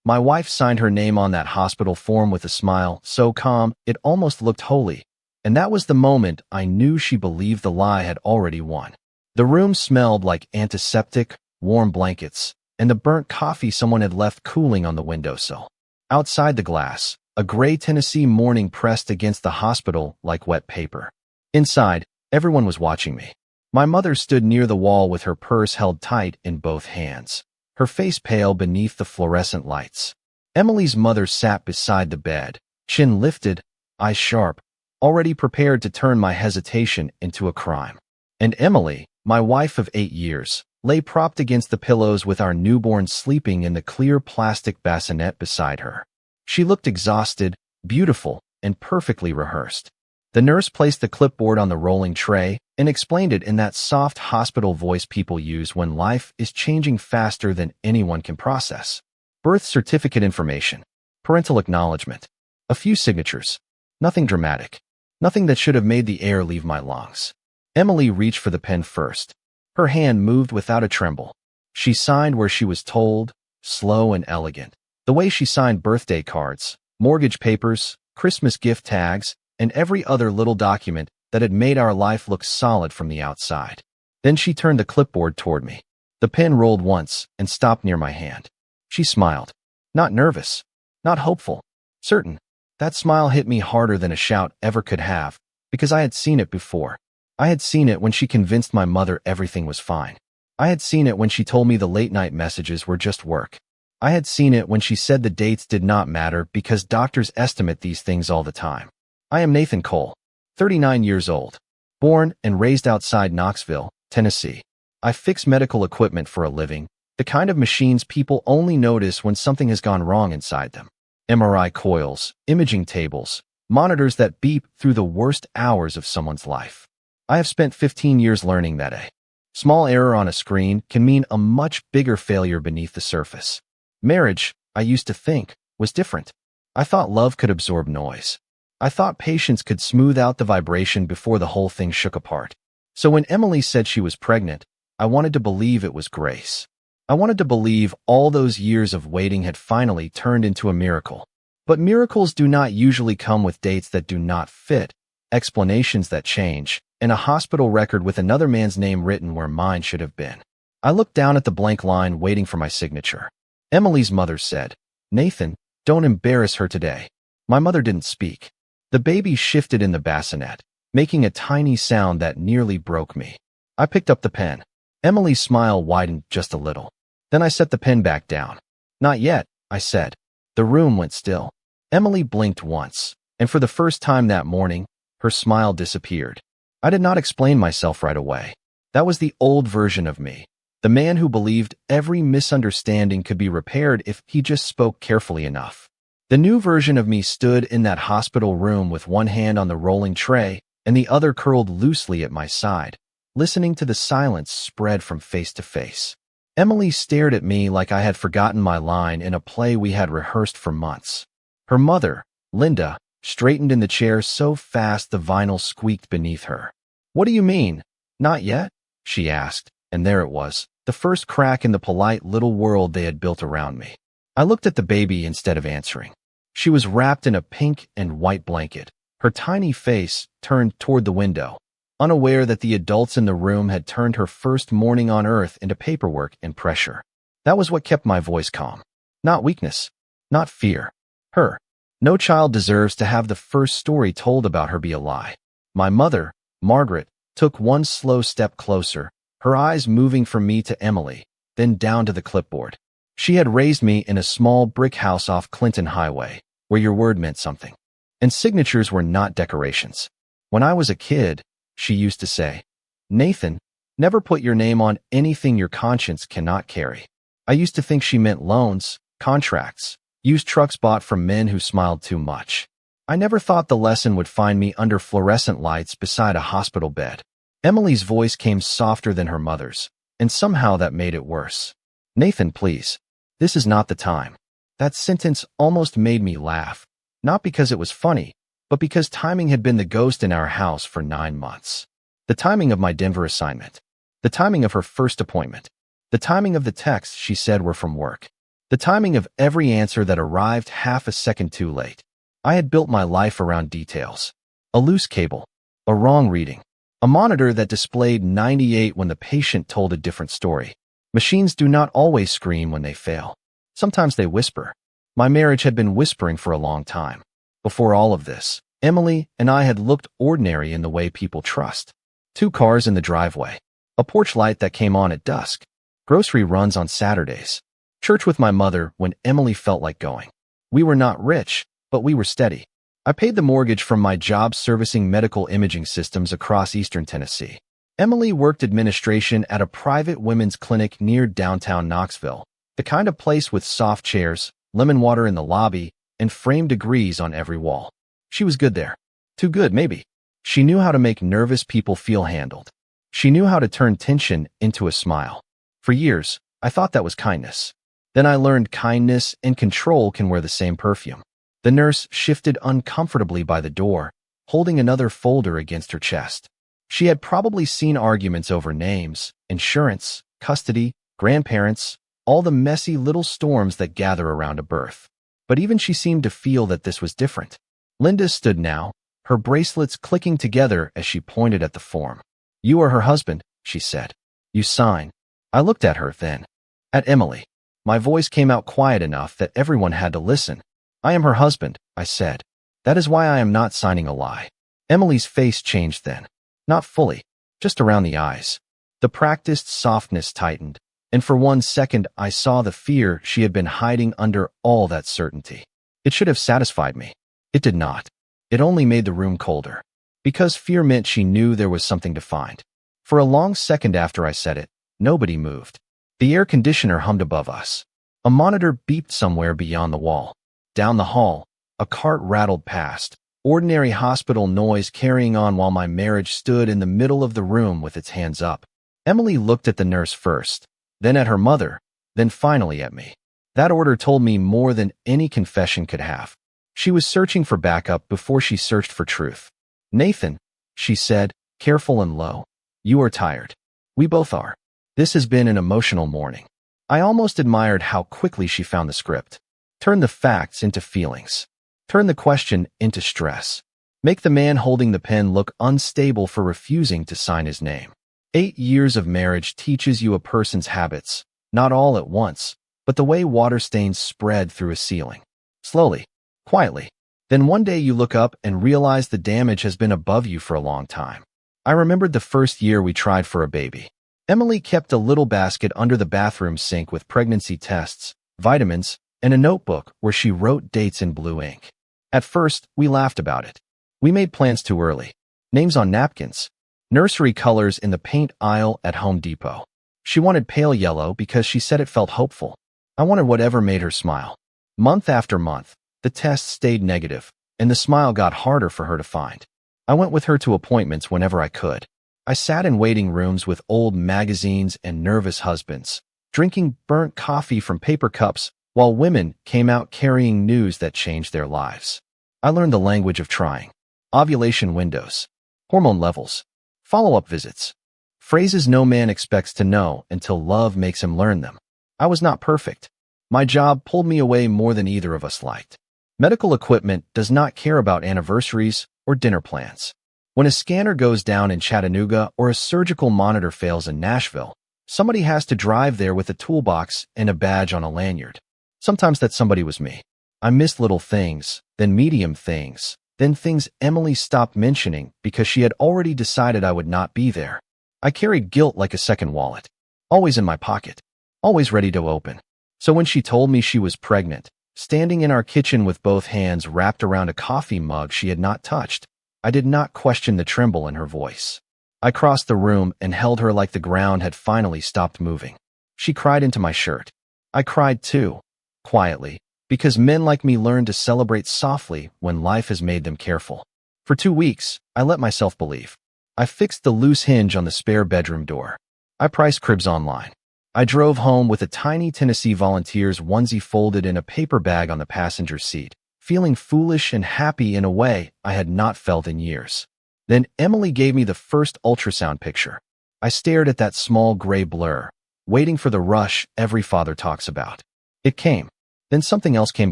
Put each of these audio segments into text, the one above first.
My wife signed her name on that hospital form with a smile, so calm, it almost looked holy. And that was the moment I knew she believed the lie had already won. The room smelled like antiseptic, warm blankets, and the burnt coffee someone had left cooling on the windowsill. Outside the glass, a gray Tennessee morning pressed against the hospital like wet paper. Inside, everyone was watching me. My mother stood near the wall with her purse held tight in both hands, her face pale beneath the fluorescent lights. Emily's mother sat beside the bed, chin lifted, eyes sharp, already prepared to turn my hesitation into a crime. And Emily, my wife of 8 years, lay propped against the pillows with our newborn sleeping in the clear plastic bassinet beside her. She looked exhausted, beautiful, and perfectly rehearsed. The nurse placed the clipboard on the rolling tray and explained it in that soft hospital voice people use when life is changing faster than anyone can process. Birth certificate information, parental acknowledgement, a few signatures, nothing dramatic, nothing that should have made the air leave my lungs. Emily reached for the pen first. Her hand moved without a tremble. She signed where she was told, slow and elegant, the way she signed birthday cards, mortgage papers, Christmas gift tags, and every other little document that had made our life look solid from the outside. Then she turned the clipboard toward me. The pen rolled once and stopped near my hand. She smiled. Not nervous, not hopeful, certain. That smile hit me harder than a shout ever could have, because I had seen it before. I had seen it when she convinced my mother everything was fine. I had seen it when she told me the late-night messages were just work. I had seen it when she said the dates did not matter because doctors estimate these things all the time. I am Nathan Cole, 39 years old, born and raised outside Knoxville, Tennessee. I fix medical equipment for a living, the kind of machines people only notice when something has gone wrong inside them. MRI coils, imaging tables, monitors that beep through the worst hours of someone's life. I have spent 15 years learning that a small error on a screen can mean a much bigger failure beneath the surface. Marriage, I used to think, was different. I thought love could absorb noise. I thought patience could smooth out the vibration before the whole thing shook apart. So when Emily said she was pregnant, I wanted to believe it was grace. I wanted to believe all those years of waiting had finally turned into a miracle. But miracles do not usually come with dates that do not fit, explanations that change, and a hospital record with another man's name written where mine should have been. I looked down at the blank line waiting for my signature. Emily's mother said, "Nathan, don't embarrass her today." My mother didn't speak. The baby shifted in the bassinet, making a tiny sound that nearly broke me. I picked up the pen. Emily's smile widened just a little. Then I set the pen back down. "Not yet," I said. The room went still. Emily blinked once, and for the first time that morning, her smile disappeared. I did not explain myself right away. That was the old version of me, the man who believed every misunderstanding could be repaired if he just spoke carefully enough. The new version of me stood in that hospital room with one hand on the rolling tray and the other curled loosely at my side, listening to the silence spread from face to face. Emily stared at me like I had forgotten my line in a play we had rehearsed for months. Her mother, Linda, straightened in the chair so fast the vinyl squeaked beneath her. "What do you mean? Not yet?" she asked, and there it was, the first crack in the polite little world they had built around me. I looked at the baby instead of answering. She was wrapped in a pink and white blanket, her tiny face turned toward the window, unaware that the adults in the room had turned her first morning on Earth into paperwork and pressure. That was what kept my voice calm. Not weakness, not fear. Her. No child deserves to have the first story told about her be a lie. My mother, Margaret, took one slow step closer, her eyes moving from me to Emily, then down to the clipboard. She had raised me in a small brick house off Clinton Highway, where your word meant something. And signatures were not decorations. When I was a kid, she used to say, "Nathan, never put your name on anything your conscience cannot carry." I used to think she meant loans, contracts, used trucks bought from men who smiled too much. I never thought the lesson would find me under fluorescent lights beside a hospital bed. Emily's voice came softer than her mother's, and somehow that made it worse. "Nathan, please. This is not the time." That sentence almost made me laugh, not because it was funny, but because timing had been the ghost in our house for 9 months. The timing of my Denver assignment, the timing of her first appointment, the timing of the texts she said were from work, The timing of every answer that arrived half a second too late. I had built my life around details. A loose cable, a wrong reading, a monitor that displayed 98 when the patient told a different story. Machines do not always scream when they fail. Sometimes they whisper. My marriage had been whispering for a long time. Before all of this, Emily and I had looked ordinary in the way people trust. 2 cars in the driveway, a porch light that came on at dusk, grocery runs on Saturdays, church with my mother when Emily felt like going. We were not rich, but we were steady. I paid the mortgage from my job servicing medical imaging systems across eastern Tennessee. Emily worked administration at a private women's clinic near downtown Knoxville, the kind of place with soft chairs, lemon water in the lobby, and framed degrees on every wall. She was good there. Too good, maybe. She knew how to make nervous people feel handled. She knew how to turn tension into a smile. For years, I thought that was kindness. Then I learned kindness and control can wear the same perfume. The nurse shifted uncomfortably by the door, holding another folder against her chest. She had probably seen arguments over names, insurance, custody, grandparents, all the messy little storms that gather around a birth. But even she seemed to feel that this was different. Linda stood now, her bracelets clicking together as she pointed at the form. You are her husband, she said. You sign. I looked at her then. At Emily. My voice came out quiet enough that everyone had to listen. I am her husband, I said. That is why I am not signing a lie. Emily's face changed then. Not fully, just around the eyes. The practiced softness tightened, and for 1 second I saw the fear she had been hiding under all that certainty. It should have satisfied me. It did not. It only made the room colder. Because fear meant she knew there was something to find. For a long second after I said it, nobody moved. The air conditioner hummed above us. A monitor beeped somewhere beyond the wall. Down the hall, a cart rattled past, ordinary hospital noise carrying on while my marriage stood in the middle of the room with its hands up. Emily looked at the nurse first, then at her mother, then finally at me. That order told me more than any confession could have. She was searching for backup before she searched for truth. Nathan, she said, careful and low. You are tired. We both are. This has been an emotional morning. I almost admired how quickly she found the script. Turn the facts into feelings. Turn the question into stress. Make the man holding the pen look unstable for refusing to sign his name. 8 years of marriage teaches you a person's habits, not all at once, but the way water stains spread through a ceiling. Slowly, quietly. Then one day you look up and realize the damage has been above you for a long time. I remembered the first year we tried for a baby. Emily kept a little basket under the bathroom sink with pregnancy tests, vitamins, and a notebook where she wrote dates in blue ink. At first, we laughed about it. We made plans too early. Names on napkins. Nursery colors in the paint aisle at Home Depot. She wanted pale yellow because she said it felt hopeful. I wanted whatever made her smile. Month after month, the tests stayed negative, and the smile got harder for her to find. I went with her to appointments whenever I could. I sat in waiting rooms with old magazines and nervous husbands, drinking burnt coffee from paper cups while women came out carrying news that changed their lives. I learned the language of trying. Ovulation windows. Hormone levels. Follow-up visits. Phrases no man expects to know until love makes him learn them. I was not perfect. My job pulled me away more than either of us liked. Medical equipment does not care about anniversaries or dinner plans. When a scanner goes down in Chattanooga or a surgical monitor fails in Nashville, somebody has to drive there with a toolbox and a badge on a lanyard. Sometimes that somebody was me. I missed little things, then medium things, then things Emily stopped mentioning because she had already decided I would not be there. I carried guilt like a second wallet, always in my pocket, always ready to open. So when she told me she was pregnant, standing in our kitchen with both hands wrapped around a coffee mug she had not touched, I did not question the tremble in her voice. I crossed the room and held her like the ground had finally stopped moving. She cried into my shirt. I cried too, quietly, because men like me learn to celebrate softly when life has made them careful. For 2 weeks, I let myself believe. I fixed the loose hinge on the spare bedroom door. I priced cribs online. I drove home with a tiny Tennessee Volunteers onesie folded in a paper bag on the passenger seat, feeling foolish and happy in a way I had not felt in years. Then Emily gave me the first ultrasound picture. I stared at that small gray blur, waiting for the rush every father talks about. It came. Then something else came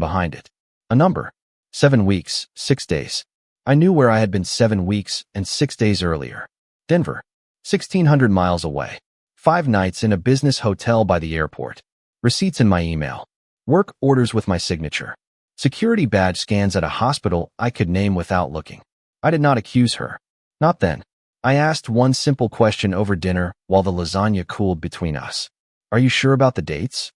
behind it. A number. 7 weeks, 6 days. I knew where I had been 7 weeks and 6 days earlier. Denver. 1,600 miles away. 5 nights in a business hotel by the airport. Receipts in my email. Work orders with my signature. Security badge scans at a hospital I could name without looking. I did not accuse her. Not then. I asked one simple question over dinner while the lasagna cooled between us. Are you sure about the dates?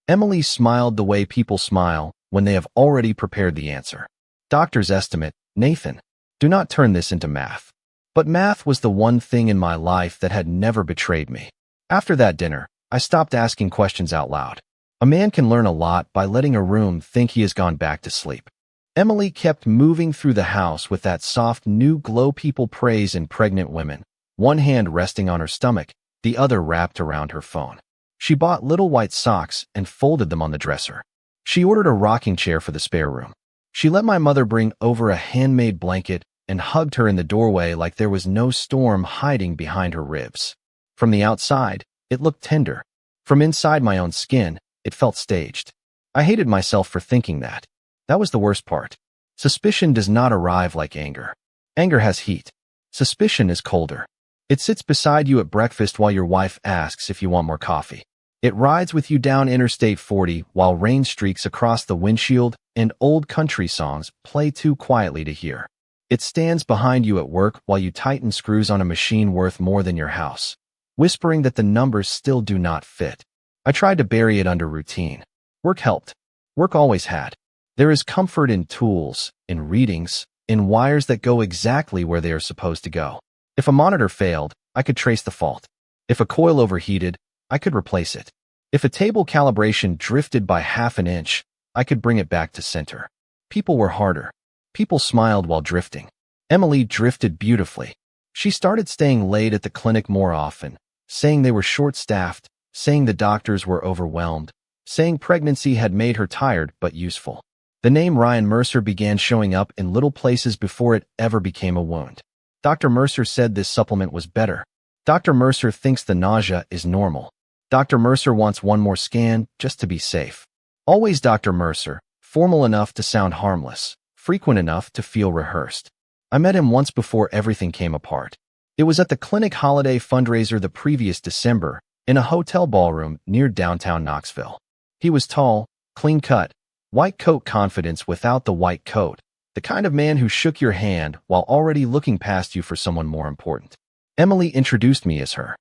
Emily smiled the way people smile when they have already prepared the answer. Doctor's estimate, Nathan. Do not turn this into math. But math was the one thing in my life that had never betrayed me. After that dinner, I stopped asking questions out loud. A man can learn a lot by letting a room think he has gone back to sleep. Emily kept moving through the house with that soft new glow people praise in pregnant women, one hand resting on her stomach, the other wrapped around her phone. She bought little white socks and folded them on the dresser. She ordered a rocking chair for the spare room. She let my mother bring over a handmade blanket and hugged her in the doorway like there was no storm hiding behind her ribs. From the outside, it looked tender. From inside my own skin, it felt staged. I hated myself for thinking that. That was the worst part. Suspicion does not arrive like anger. Anger has heat. Suspicion is colder. It sits beside you at breakfast while your wife asks if you want more coffee. It rides with you down Interstate 40 while rain streaks across the windshield and old country songs play too quietly to hear. It stands behind you at work while you tighten screws on a machine worth more than your house, whispering that the numbers still do not fit. I tried to bury it under routine. Work helped. Work always had. There is comfort in tools, in readings, in wires that go exactly where they are supposed to go. If a monitor failed, I could trace the fault. If a coil overheated, I could replace it. If a table calibration drifted by half an inch, I could bring it back to center. People were harder. People smiled while drifting. Emily drifted beautifully. She started staying late at the clinic more often, saying they were short-staffed, saying the doctors were overwhelmed, saying pregnancy had made her tired but useful. The name Ryan Mercer began showing up in little places before it ever became a wound. Dr. Mercer said this supplement was better. Dr. Mercer thinks the nausea is normal. Dr. Mercer wants one more scan just to be safe. Always Dr. Mercer, formal enough to sound harmless, frequent enough to feel rehearsed. I met him once before everything came apart. It was at the clinic holiday fundraiser the previous December, in a hotel ballroom near downtown Knoxville. He was tall, clean-cut, white coat confidence without the white coat, the kind of man who shook your hand while already looking past you for someone more important. Emily introduced me as her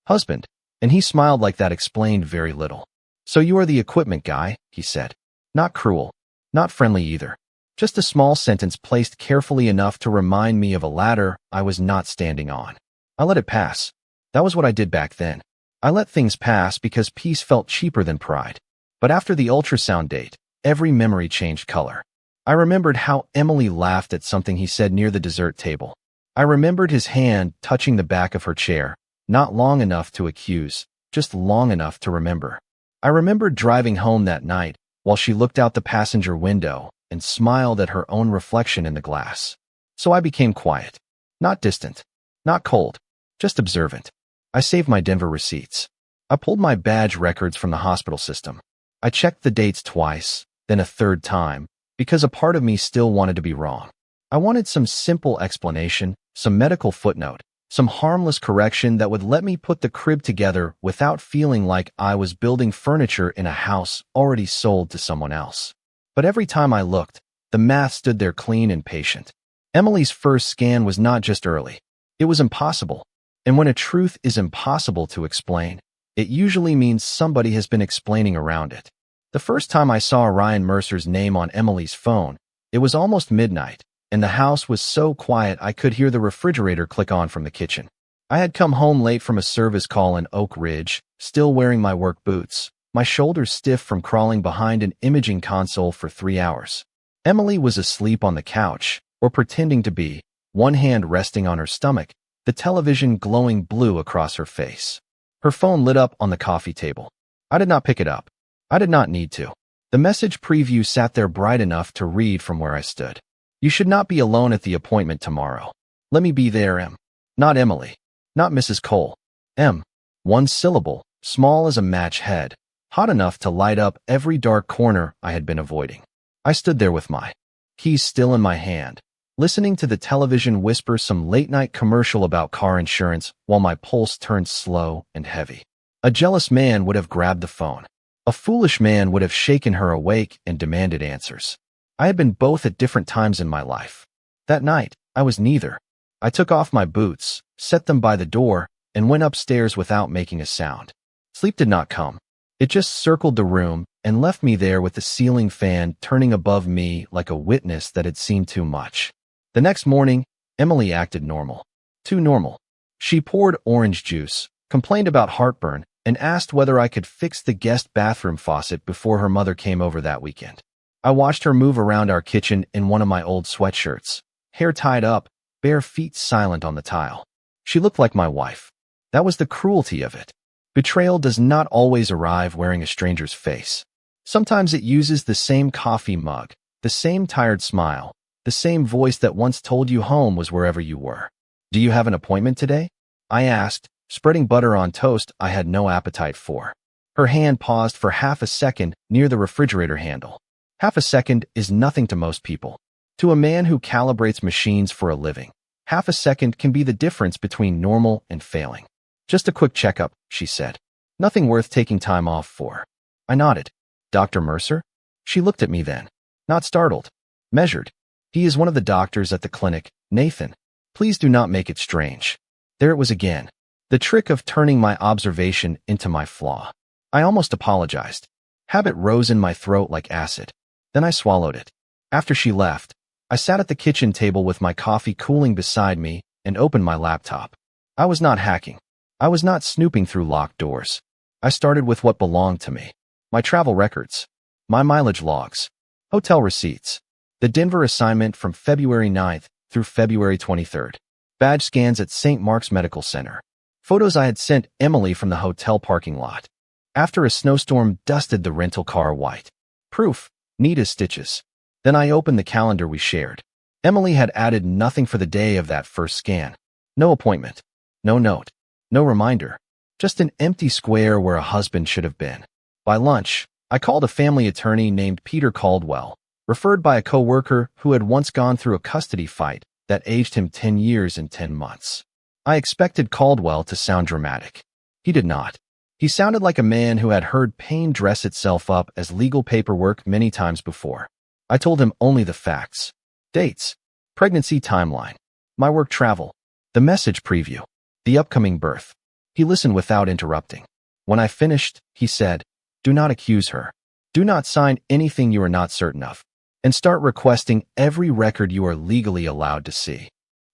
husband, and he smiled like that explained very little. So you are the equipment guy, he said. Not cruel, not friendly either. Just a small sentence placed carefully enough to remind me of a ladder I was not standing on. I let it pass. That was what I did back then. I let things pass because peace felt cheaper than pride. But after the ultrasound date, every memory changed color. I remembered how Emily laughed at something he said near the dessert table. I remembered his hand touching the back of her chair, not long enough to accuse, just long enough to remember. I remembered driving home that night while she looked out the passenger window and smiled at her own reflection in the glass. So I became quiet. Not distant. Not cold. Just observant. I saved my Denver receipts. I pulled my badge records from the hospital system. I checked the dates twice, then a third time, because a part of me still wanted to be wrong. I wanted some simple explanation, some medical footnote, some harmless correction that would let me put the crib together without feeling like I was building furniture in a house already sold to someone else. But every time I looked, the math stood there clean and patient. Emily's first scan was not just early. It was impossible. And when a truth is impossible to explain, it usually means somebody has been explaining around it. The first time I saw Ryan Mercer's name on Emily's phone, it was almost midnight, and the house was so quiet I could hear the refrigerator click on from the kitchen. I had come home late from a service call in Oak Ridge, still wearing my work boots, my shoulders stiff from crawling behind an imaging console for 3 hours. Emily was asleep on the couch, or pretending to be, one hand resting on her stomach, the television glowing blue across her face. Her phone lit up on the coffee table. I did not pick it up. I did not need to. The message preview sat there bright enough to read from where I stood. You should not be alone at the appointment tomorrow. Let me be there, M. Not Emily. Not Mrs. Cole. M. One syllable, small as a match head, hot enough to light up every dark corner I had been avoiding. I stood there with my keys still in my hand, listening to the television whisper some late-night commercial about car insurance while my pulse turned slow and heavy. A jealous man would have grabbed the phone. A foolish man would have shaken her awake and demanded answers. I had been both at different times in my life. That night, I was neither. I took off my boots, set them by the door, and went upstairs without making a sound. Sleep did not come. It just circled the room and left me there with the ceiling fan turning above me like a witness that had seen too much. The next morning, Emily acted normal. Too normal. She poured orange juice, complained about heartburn, and asked whether I could fix the guest bathroom faucet before her mother came over that weekend. I watched her move around our kitchen in one of my old sweatshirts, hair tied up, bare feet silent on the tile. She looked like my wife. That was the cruelty of it. Betrayal does not always arrive wearing a stranger's face. Sometimes it uses the same coffee mug, the same tired smile, the same voice that once told you home was wherever you were. Do you have an appointment today? I asked, spreading butter on toast I had no appetite for. Her hand paused for half a second near the refrigerator handle. Half a second is nothing to most people. To a man who calibrates machines for a living, half a second can be the difference between normal and failing. Just a quick checkup, she said. Nothing worth taking time off for. I nodded. Dr. Mercer? She looked at me then. Not startled. Measured. He is one of the doctors at the clinic, Nathan. Please do not make it strange. There it was again. The trick of turning my observation into my flaw. I almost apologized. Habit rose in my throat like acid. Then I swallowed it. After she left, I sat at the kitchen table with my coffee cooling beside me and opened my laptop. I was not hacking. I was not snooping through locked doors. I started with what belonged to me. My travel records. My mileage logs. Hotel receipts. The Denver assignment from February 9th through February 23rd. Badge scans at St. Mark's Medical Center. Photos I had sent Emily from the hotel parking lot. After a snowstorm dusted the rental car white. Proof. Neat as stitches. Then I opened the calendar we shared. Emily had added nothing for the day of that first scan. No appointment. No note. No reminder. Just an empty square where a husband should have been. By lunch, I called a family attorney named Peter Caldwell, referred by a coworker who had once gone through a custody fight that aged him 10 years and 10 months. I expected Caldwell to sound dramatic. He did not. He sounded like a man who had heard pain dress itself up as legal paperwork many times before. I told him only the facts. Dates. Pregnancy timeline. My work travel. The message preview. The upcoming birth. He listened without interrupting. When I finished, he said, "Do not accuse her. Do not sign anything you are not certain of. And start requesting every record you are legally allowed to see."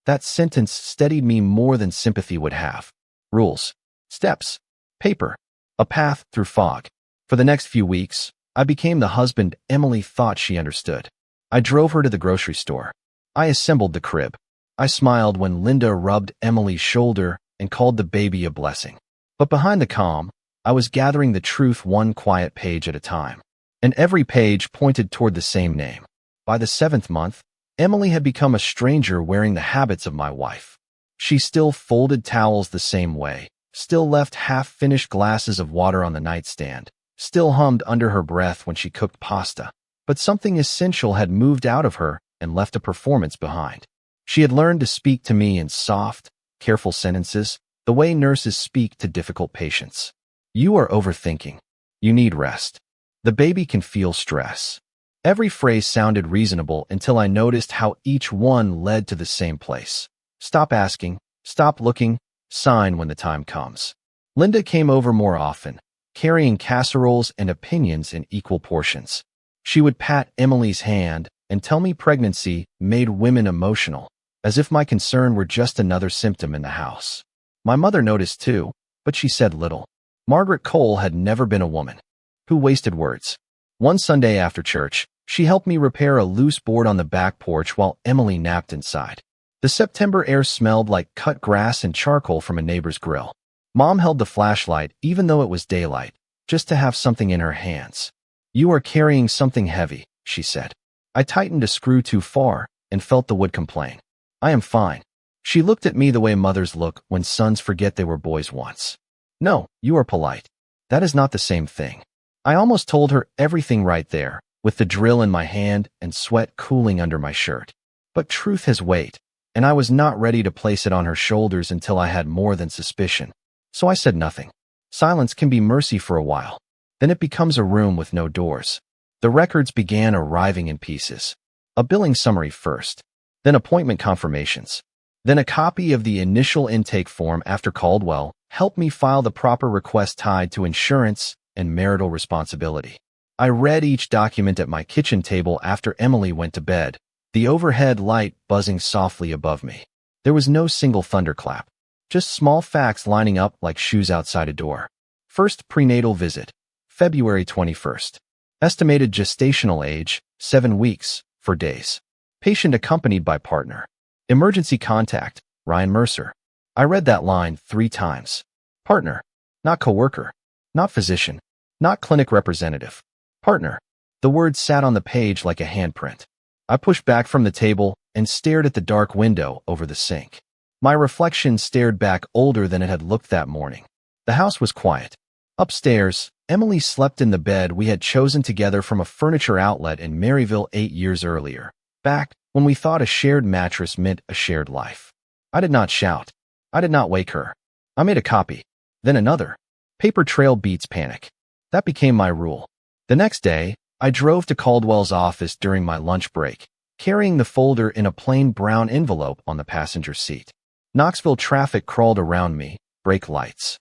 That sentence steadied me more than sympathy would have. Rules. Steps. Paper. A path through fog. For the next few weeks, I became the husband Emily thought she understood. I drove her to the grocery store. I assembled the crib. I smiled when Linda rubbed Emily's shoulder and called the baby a blessing. But behind the calm, I was gathering the truth one quiet page at a time. And every page pointed toward the same name. By the 7th month, Emily had become a stranger wearing the habits of my wife. She still folded towels the same way, still left half-finished glasses of water on the nightstand, still hummed under her breath when she cooked pasta. But something essential had moved out of her and left a performance behind. She had learned to speak to me in soft, careful sentences, the way nurses speak to difficult patients. You are overthinking. You need rest. The baby can feel stress. Every phrase sounded reasonable until I noticed how each one led to the same place. Stop asking, stop looking, sign when the time comes. Linda came over more often, carrying casseroles and opinions in equal portions. She would pat Emily's hand and tell me pregnancy made women emotional, as if my concern were just another symptom in the house. My mother noticed too, but she said little. Margaret Cole had never been a woman who wasted words. One Sunday after church, she helped me repair a loose board on the back porch while Emily napped inside. The September air smelled like cut grass and charcoal from a neighbor's grill. Mom held the flashlight even though it was daylight, just to have something in her hands. "You are carrying something heavy," she said. I tightened a screw too far and felt the wood complain. "I am fine." She looked at me the way mothers look when sons forget they were boys once. "No, you are polite. That is not the same thing." I almost told her everything right there, with the drill in my hand and sweat cooling under my shirt. But truth has weight, and I was not ready to place it on her shoulders until I had more than suspicion. So I said nothing. Silence can be mercy for a while. Then it becomes a room with no doors. The records began arriving in pieces. A billing summary first, then appointment confirmations, then a copy of the initial intake form after Caldwell helped me file the proper request tied to insurance and marital responsibility. I read each document at my kitchen table after Emily went to bed, the overhead light buzzing softly above me. There was no single thunderclap, just small facts lining up like shoes outside a door. First prenatal visit, February 21st. Estimated gestational age, 7 weeks, 4 days. Patient accompanied by partner. Emergency contact, Ryan Mercer. I read that line 3 times. Partner, not coworker, not physician, not clinic representative. Partner. The word sat on the page like a handprint. I pushed back from the table and stared at the dark window over the sink. My reflection stared back older than it had looked that morning. The house was quiet. Upstairs, Emily slept in the bed we had chosen together from a furniture outlet in Maryville 8 years earlier, back when we thought a shared mattress meant a shared life. I did not shout. I did not wake her. I made a copy, then another. Paper trail beats panic. That became my rule. The next day, I drove to Caldwell's office during my lunch break, carrying the folder in a plain brown envelope on the passenger seat. Knoxville traffic crawled around me, brake lights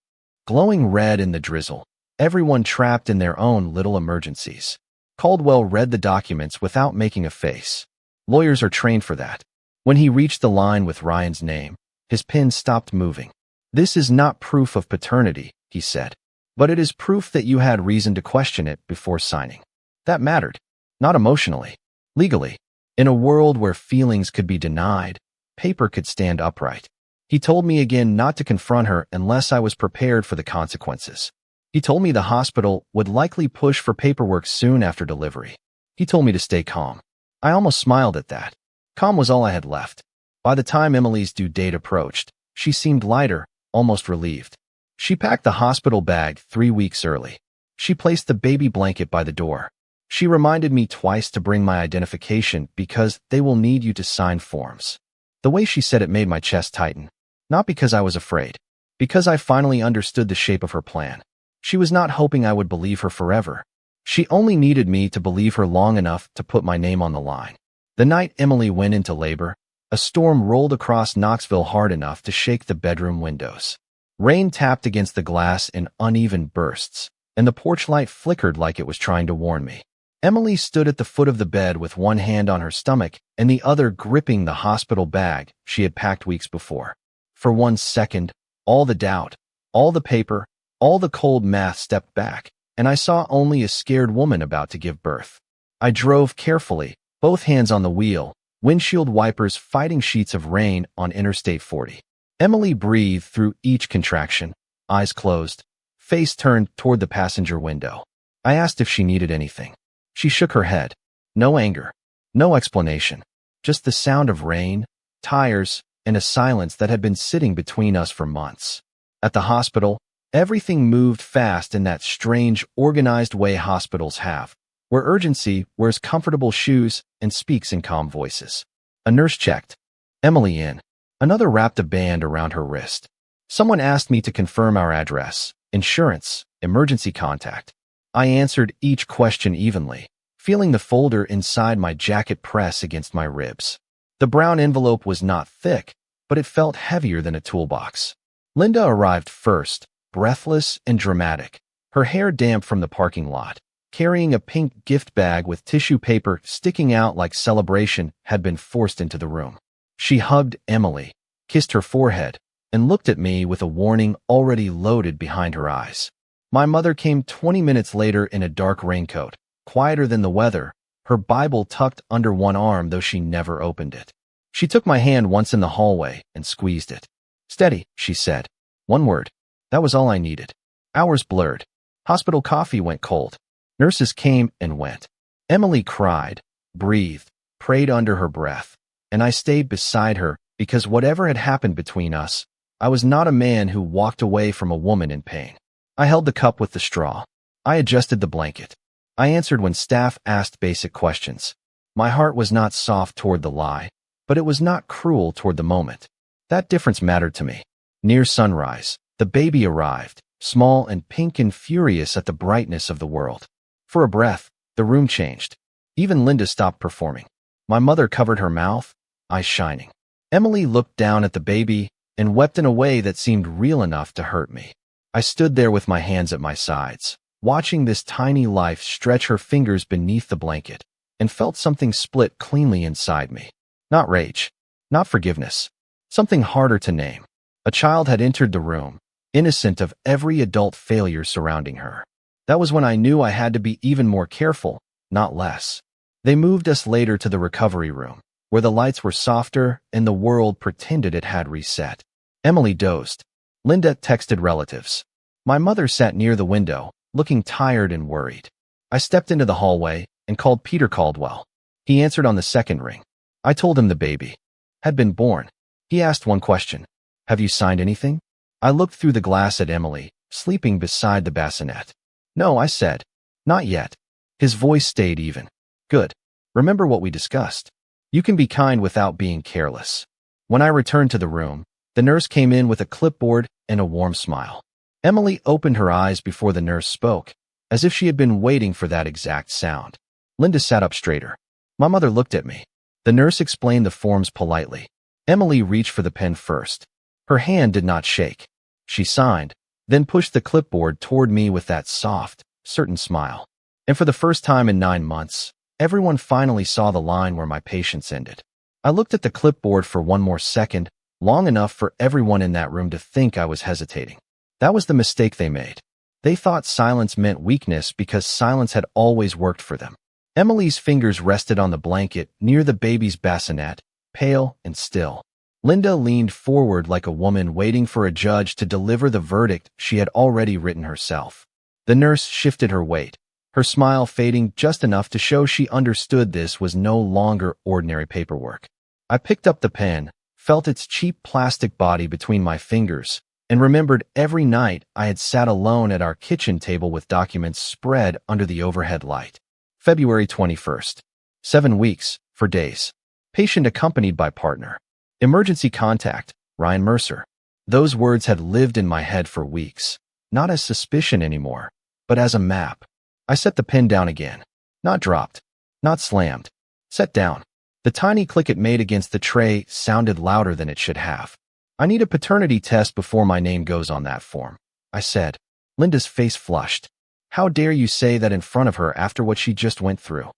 glowing red in the drizzle, everyone trapped in their own little emergencies. Caldwell read the documents without making a face. Lawyers are trained for that. When he reached the line with Ryan's name, his pen stopped moving. "This is not proof of paternity," he said, "but it is proof that you had reason to question it before signing." That mattered. Not emotionally. Legally. In a world where feelings could be denied, paper could stand upright. He told me again not to confront her unless I was prepared for the consequences. He told me the hospital would likely push for paperwork soon after delivery. He told me to stay calm. I almost smiled at that. Calm was all I had left. By the time Emily's due date approached, she seemed lighter, almost relieved. She packed the hospital bag 3 weeks early. She placed the baby blanket by the door. She reminded me twice to bring my identification because they will need you to sign forms. The way she said it made my chest tighten. Not because I was afraid. Because I finally understood the shape of her plan. She was not hoping I would believe her forever. She only needed me to believe her long enough to put my name on the line. The night Emily went into labor, a storm rolled across Knoxville hard enough to shake the bedroom windows. Rain tapped against the glass in uneven bursts, and the porch light flickered like it was trying to warn me. Emily stood at the foot of the bed with one hand on her stomach and the other gripping the hospital bag she had packed weeks before. For 1 second, all the doubt, all the paper, all the cold math stepped back, and I saw only a scared woman about to give birth. I drove carefully, both hands on the wheel, windshield wipers fighting sheets of rain on Interstate 40. Emily breathed through each contraction, eyes closed, face turned toward the passenger window. I asked if she needed anything. She shook her head. No anger, no explanation, just the sound of rain, tires, and a silence that had been sitting between us for months. At the hospital, everything moved fast in that strange, organized way hospitals have, where urgency wears comfortable shoes and speaks in calm voices. A nurse checked Emily in. Another wrapped a band around her wrist. Someone asked me to confirm our address, insurance, emergency contact. I answered each question evenly, feeling the folder inside my jacket press against my ribs. The brown envelope was not thick, but it felt heavier than a toolbox. Linda arrived first, breathless and dramatic, her hair damp from the parking lot, carrying a pink gift bag with tissue paper sticking out like celebration had been forced into the room. She hugged Emily, kissed her forehead, and looked at me with a warning already loaded behind her eyes. My mother came 20 minutes later in a dark raincoat, quieter than the weather, her Bible tucked under one arm though she never opened it. She took my hand once in the hallway and squeezed it. "Steady," she said. One word. That was all I needed. Hours blurred. Hospital coffee went cold. Nurses came and went. Emily cried, breathed, prayed under her breath, and I stayed beside her because whatever had happened between us, I was not a man who walked away from a woman in pain. I held the cup with the straw. I adjusted the blanket. I answered when staff asked basic questions. My heart was not soft toward the lie, but it was not cruel toward the moment. That difference mattered to me. Near sunrise, the baby arrived, small and pink and furious at the brightness of the world. For a breath, the room changed. Even Linda stopped performing. My mother covered her mouth, eyes shining. Emily looked down at the baby and wept in a way that seemed real enough to hurt me. I stood there with my hands at my sides, watching this tiny life stretch her fingers beneath the blanket, and felt something split cleanly inside me. Not rage, not forgiveness, something harder to name. A child had entered the room, innocent of every adult failure surrounding her. That was when I knew I had to be even more careful, not less. They moved us later to the recovery room, where the lights were softer and the world pretended it had reset. Emily dozed. Linda texted relatives. My mother sat near the window, looking tired and worried. I stepped into the hallway and called Peter Caldwell. He answered on the second ring. I told him the baby had been born. He asked one question. Have you signed anything? I looked through the glass at Emily, sleeping beside the bassinet. No, I said. Not yet. His voice stayed even. Good. Remember what we discussed. You can be kind without being careless. When I returned to the room, the nurse came in with a clipboard and a warm smile. Emily opened her eyes before the nurse spoke, as if she had been waiting for that exact sound. Linda sat up straighter. My mother looked at me. The nurse explained the forms politely. Emily reached for the pen first. Her hand did not shake. She signed, then pushed the clipboard toward me with that soft, certain smile. And for the first time in 9 months, everyone finally saw the line where my patience ended. I looked at the clipboard for one more second, long enough for everyone in that room to think I was hesitating. That was the mistake they made. They thought silence meant weakness because silence had always worked for them. Emily's fingers rested on the blanket near the baby's bassinet, pale and still. Linda leaned forward like a woman waiting for a judge to deliver the verdict she had already written herself. The nurse shifted her weight, her smile fading just enough to show she understood this was no longer ordinary paperwork. I picked up the pen, felt its cheap plastic body between my fingers, and remembered every night I had sat alone at our kitchen table with documents spread under the overhead light. February 21st. 7 weeks, for days. Patient accompanied by partner. Emergency contact, Ryan Mercer. Those words had lived in my head for weeks, not as suspicion anymore, but as a map. I set the pen down again. Not dropped, not slammed. Set down. The tiny click it made against the tray sounded louder than it should have. I need a paternity test before my name goes on that form, I said. Linda's face flushed. How dare you say that in front of her after what she just went through?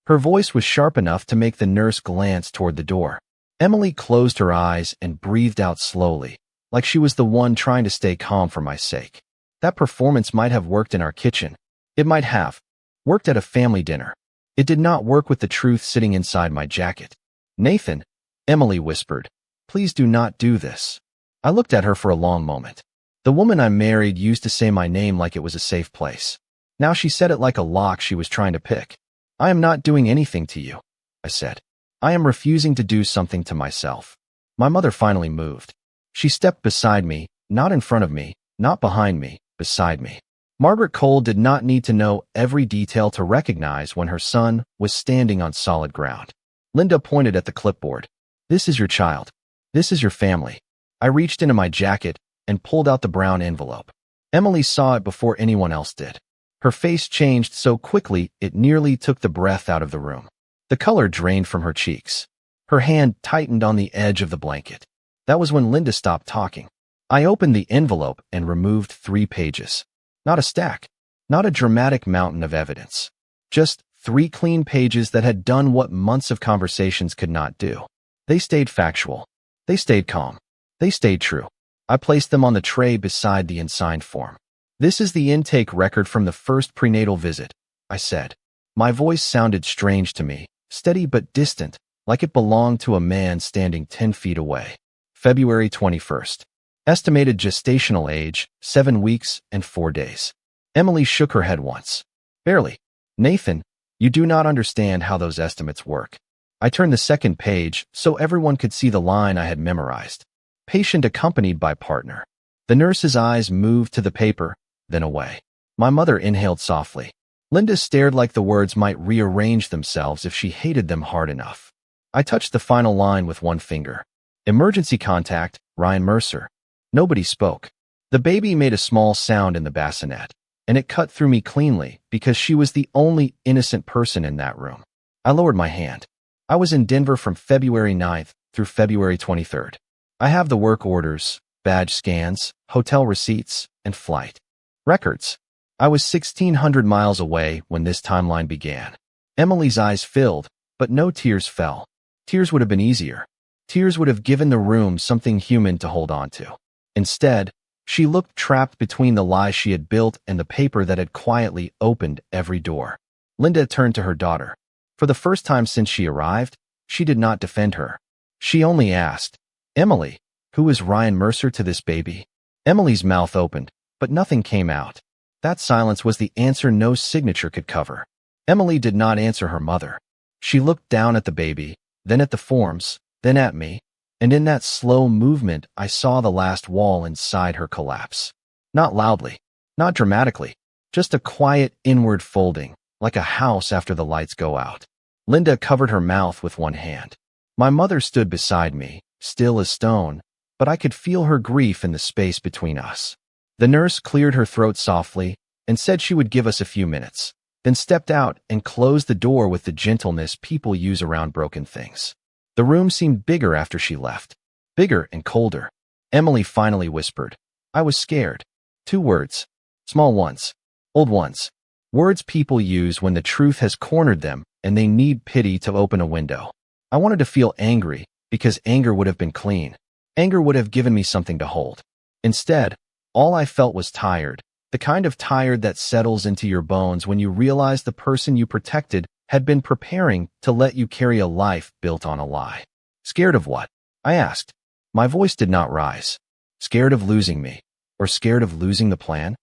Her voice was sharp enough to make the nurse glance toward the door. Emily closed her eyes and breathed out slowly, like she was the one trying to stay calm for my sake. That performance might have worked in our kitchen. It might have worked at a family dinner. It did not work with the truth sitting inside my jacket. Nathan, Emily whispered, please do not do this. I looked at her for a long moment. The woman I married used to say my name like it was a safe place. Now she said it like a lock she was trying to pick. I am not doing anything to you, I said. I am refusing to do something to myself. My mother finally moved. She stepped beside me, not in front of me, not behind me, beside me. Margaret Cole did not need to know every detail to recognize when her son was standing on solid ground. Linda pointed at the clipboard. This is your child. This is your family. I reached into my jacket and pulled out the brown envelope. Emily saw it before anyone else did. Her face changed so quickly it nearly took the breath out of the room. The color drained from her cheeks. Her hand tightened on the edge of the blanket. That was when Linda stopped talking. I opened the envelope and removed 3 pages. Not a stack. Not a dramatic mountain of evidence. Just 3 clean pages that had done what months of conversations could not do. They stayed factual. They stayed calm. They stayed true. I placed them on the tray beside the unsigned form. This is the intake record from the first prenatal visit, I said. My voice sounded strange to me, steady but distant, like it belonged to a man standing 10 feet away. February 21st. Estimated gestational age, 7 weeks and 4 days. Emily shook her head once. Barely. Nathan, you do not understand how those estimates work. I turned the second page so everyone could see the line I had memorized. Patient accompanied by partner. The nurse's eyes moved to the paper, then away. My mother inhaled softly. Linda stared like the words might rearrange themselves if she hated them hard enough. I touched the final line with one finger. Emergency contact, Ryan Mercer. Nobody spoke. The baby made a small sound in the bassinet, and it cut through me cleanly because she was the only innocent person in that room. I lowered my hand. I was in Denver from February 9th through February 23rd. I have the work orders, badge scans, hotel receipts, and flight records. I was 1,600 miles away when this timeline began. Emily's eyes filled, but no tears fell. Tears would have been easier. Tears would have given the room something human to hold on to. Instead, she looked trapped between the lies she had built and the paper that had quietly opened every door. Linda turned to her daughter. For the first time since she arrived, she did not defend her. She only asked, "Emily, who is Ryan Mercer to this baby?" Emily's mouth opened, but nothing came out. That silence was the answer no signature could cover. Emily did not answer her mother. She looked down at the baby, then at the forms, then at me, and in that slow movement I saw the last wall inside her collapse. Not loudly, not dramatically, just a quiet inward folding, like a house after the lights go out. Linda covered her mouth with one hand. My mother stood beside me, still as stone, but I could feel her grief in the space between us. The nurse cleared her throat softly and said she would give us a few minutes, then stepped out and closed the door with the gentleness people use around broken things. The room seemed bigger after she left, bigger and colder. Emily finally whispered. I was scared. 2 words. Small ones. Old ones. Words people use when the truth has cornered them and they need pity to open a window. I wanted to feel angry because anger would have been clean. Anger would have given me something to hold. Instead, all I felt was tired, the kind of tired that settles into your bones when you realize the person you protected had been preparing to let you carry a life built on a lie. Scared of what? I asked. My voice did not rise. Scared of losing me, or scared of losing the plan?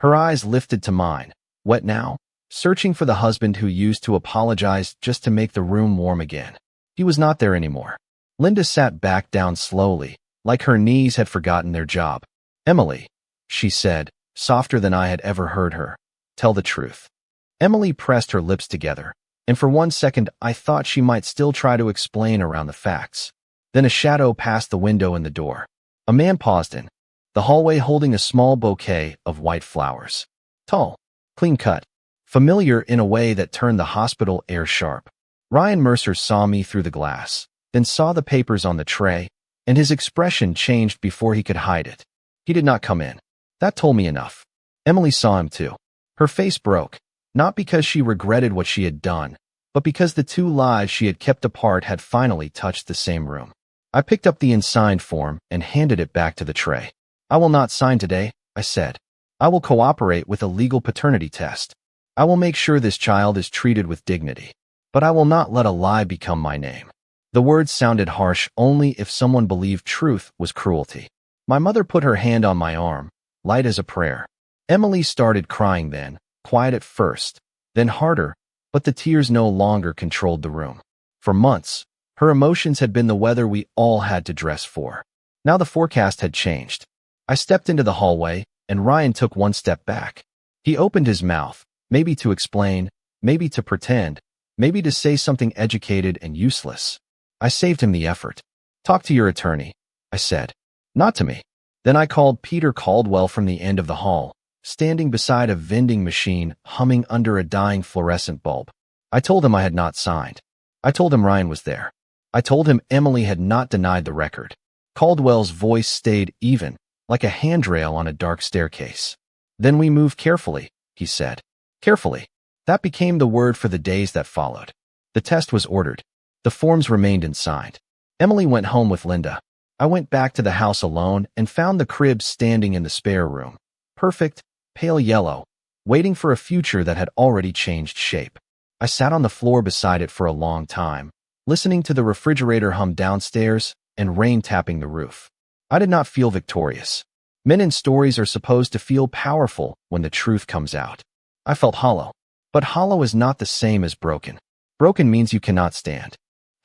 Her eyes lifted to mine, wet now, searching for the husband who used to apologize just to make the room warm again. He was not there anymore. Linda sat back down slowly, like her knees had forgotten their job. Emily, she said, softer than I had ever heard her. Tell the truth. Emily pressed her lips together, and for one second I thought she might still try to explain around the facts. Then a shadow passed the window and the door. A man paused in the hallway holding a small bouquet of white flowers. Tall, clean-cut, familiar in a way that turned the hospital air sharp. Ryan Mercer saw me through the glass, then saw the papers on the tray, and his expression changed before he could hide it. He did not come in. That told me enough. Emily saw him too. Her face broke, not because she regretted what she had done, but because the 2 lives she had kept apart had finally touched the same room. I picked up the unsigned form and handed it back to the tray. I will not sign today, I said. I will cooperate with a legal paternity test. I will make sure this child is treated with dignity. But I will not let a lie become my name. The words sounded harsh only if someone believed truth was cruelty. My mother put her hand on my arm, light as a prayer. Emily started crying then, quiet at first, then harder, but the tears no longer controlled the room. For months, her emotions had been the weather we all had to dress for. Now the forecast had changed. I stepped into the hallway, and Ryan took one step back. He opened his mouth, maybe to explain, maybe to pretend, maybe to say something educated and useless. I saved him the effort. Talk to your attorney, I said. Not to me. Then I called Peter Caldwell from the end of the hall, standing beside a vending machine humming under a dying fluorescent bulb. I told him I had not signed. I told him Ryan was there. I told him Emily had not denied the record. Caldwell's voice stayed even, like a handrail on a dark staircase. Then we move carefully, he said. Carefully. That became the word for the days that followed. The test was ordered. The forms remained unsigned. Emily went home with Linda. I went back to the house alone and found the crib standing in the spare room. Perfect, pale yellow, waiting for a future that had already changed shape. I sat on the floor beside it for a long time, listening to the refrigerator hum downstairs and rain tapping the roof. I did not feel victorious. Men in stories are supposed to feel powerful when the truth comes out. I felt hollow. But hollow is not the same as broken. Broken means you cannot stand.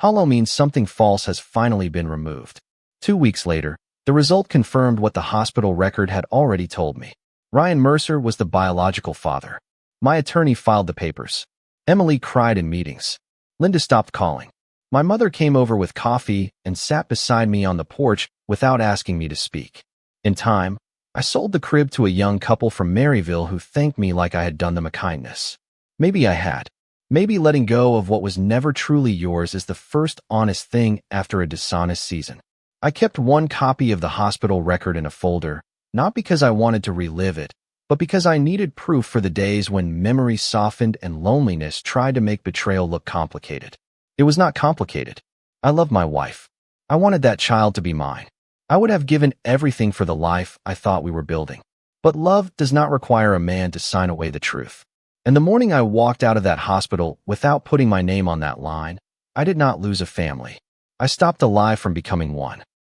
Hollow means something false has finally been removed. 2 weeks later, the result confirmed what the hospital record had already told me. Ryan Mercer was the biological father. My attorney filed the papers. Emily cried in meetings. Linda stopped calling. My mother came over with coffee and sat beside me on the porch without asking me to speak. In time, I sold the crib to a young couple from Maryville who thanked me like I had done them a kindness. Maybe I had. Maybe letting go of what was never truly yours is the first honest thing after a dishonest season. I kept one copy of the hospital record in a folder, not because I wanted to relive it, but because I needed proof for the days when memory softened and loneliness tried to make betrayal look complicated. It was not complicated. I loved my wife. I wanted that child to be mine. I would have given everything for the life I thought we were building. But love does not require a man to sign away the truth. And the morning I walked out of that hospital without putting my name on that line, I did not lose a family. I stopped a lie from becoming one.